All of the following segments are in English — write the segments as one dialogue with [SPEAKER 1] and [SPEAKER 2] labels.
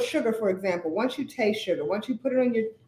[SPEAKER 1] sugar, for example, once you taste sugar, once you put it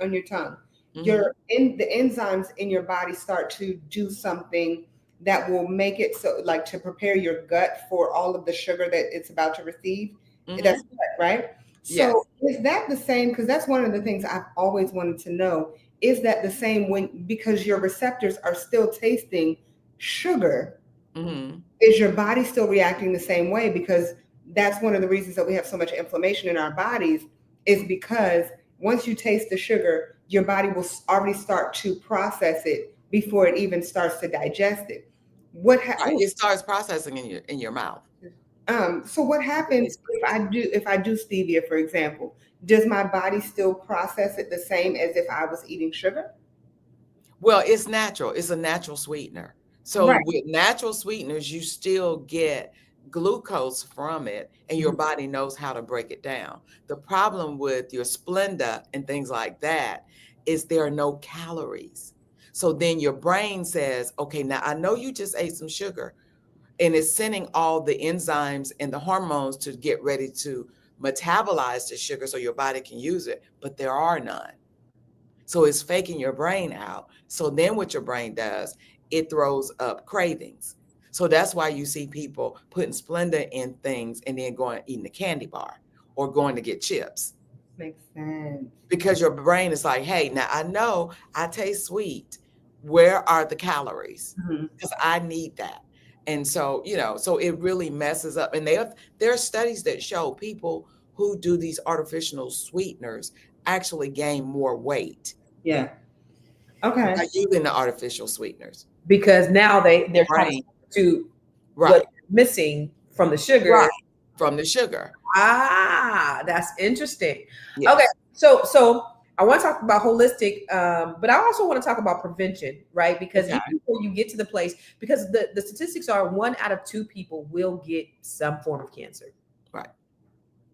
[SPEAKER 1] on your tongue,
[SPEAKER 2] Mm-hmm.
[SPEAKER 1] the enzymes in your body start to do something that will make it so, like, to prepare your gut for all of the sugar that it's about to receive.
[SPEAKER 2] Mm-hmm.
[SPEAKER 1] That's correct, right?
[SPEAKER 2] Yes.
[SPEAKER 1] So is that the same? Because that's one of the things I've always wanted to know. Is that the same when, because your receptors are still tasting sugar,
[SPEAKER 2] Mm-hmm.
[SPEAKER 1] is your body still reacting the same way? Because that's one of the reasons that we have so much inflammation in our bodies, is because once you taste the sugar, your body will already start to process it before it even starts to digest it.
[SPEAKER 2] Right. It starts processing in your mouth.
[SPEAKER 1] So what happens if I do stevia, for example? Does my body still process it the same as if I was eating sugar?
[SPEAKER 2] Well, it's natural. It's a natural sweetener. So
[SPEAKER 1] Right.
[SPEAKER 2] with natural sweeteners, you still get glucose from it, and your
[SPEAKER 1] Mhm.
[SPEAKER 2] body knows how to break it down. The problem with your Splenda and things like that is there are no calories. So then your brain says, okay, now I know you just ate some sugar, and it's sending all the enzymes and the hormones to get ready to metabolize the sugar so your body can use it, but there are none. So it's faking your brain out. So then what your brain does, it throws up cravings. So that's why you see people putting Splenda in things and then going eating a candy bar or going to get chips,
[SPEAKER 1] Makes sense.
[SPEAKER 2] because your brain is like, hey, now I know I taste sweet. Where are the calories?
[SPEAKER 1] Mhm.
[SPEAKER 2] Because I need that. And so, so it really messes up. And there are studies that show people who do these artificial sweeteners actually gain more weight
[SPEAKER 1] Yeah. Okay.
[SPEAKER 2] by using the artificial sweeteners.
[SPEAKER 3] Because now they're trying to
[SPEAKER 2] Brain.
[SPEAKER 3] substitute what's
[SPEAKER 2] Right.
[SPEAKER 3] missing from the sugar.
[SPEAKER 2] Right. From the sugar.
[SPEAKER 3] That's interesting.
[SPEAKER 2] Yes.
[SPEAKER 3] Okay, so I want to talk about holistic, but I also want to talk about prevention, right? Because
[SPEAKER 2] Okay.
[SPEAKER 3] even before you get to the place, because the statistics are 1 out of 2 people will get some form of cancer.
[SPEAKER 2] Right.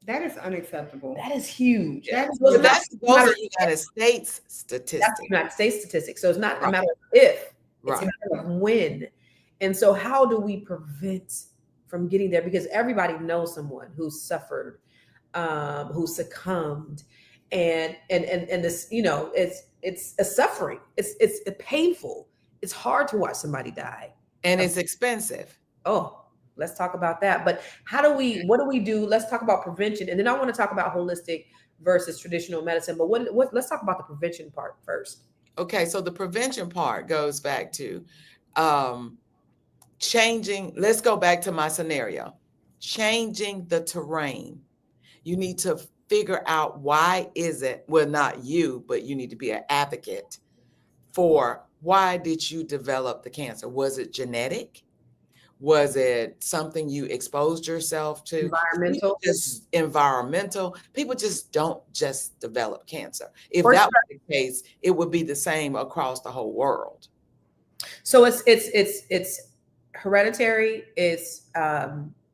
[SPEAKER 1] That is unacceptable.
[SPEAKER 3] That is huge.
[SPEAKER 2] Yeah.
[SPEAKER 1] That is
[SPEAKER 3] So
[SPEAKER 2] But
[SPEAKER 3] it's not
[SPEAKER 2] those
[SPEAKER 3] a matter
[SPEAKER 2] are United States
[SPEAKER 3] that's
[SPEAKER 2] statistics.
[SPEAKER 3] the United States statistics. So it's not a
[SPEAKER 2] Right.
[SPEAKER 3] matter of if, it's a
[SPEAKER 2] Right.
[SPEAKER 3] matter of when. And so how do we prevent from getting there? Because everybody knows someone who's suffered, who succumbed, and this, it's a suffering. It's painful. It's hard to watch somebody die.
[SPEAKER 2] And it's expensive.
[SPEAKER 3] Oh, let's talk about that. But what do we do? Let's talk about prevention, and then I want to talk about holistic versus traditional medicine. But let's talk about the prevention part first.
[SPEAKER 2] Okay. So the prevention part goes back to um, changing. Let's go back to my scenario, changing the terrain. You need to figure out why is it, well, not you, but you need to be an advocate for why did you develop the cancer? Was it genetic? Was it something you exposed yourself to? 'Cause people
[SPEAKER 3] Environmental
[SPEAKER 2] just environmental. People just don't just develop cancer. If
[SPEAKER 3] or
[SPEAKER 2] that
[SPEAKER 3] stress.
[SPEAKER 2] was the case, it would be the same across the whole world.
[SPEAKER 3] So it's hereditary.
[SPEAKER 2] It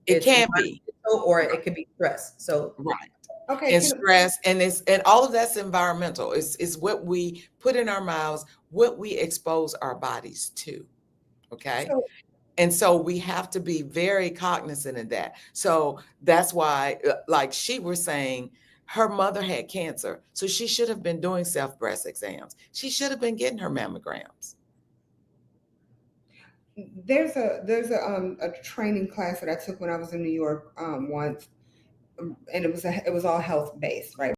[SPEAKER 3] It's
[SPEAKER 2] can be.
[SPEAKER 3] environmental, or it could be stress. So
[SPEAKER 2] Right.
[SPEAKER 1] okay.
[SPEAKER 2] And stress, and all of that's environmental. It's what we put in our mouths, what we expose our bodies to. Okay.
[SPEAKER 1] So
[SPEAKER 2] And so we have to be very cognizant of that. So that's why, like she was saying, her mother had cancer. So she should have been doing self breast exams. She should have been getting her mammograms.
[SPEAKER 1] there's a training class that I took when I was in New York once, and it was all health based, right?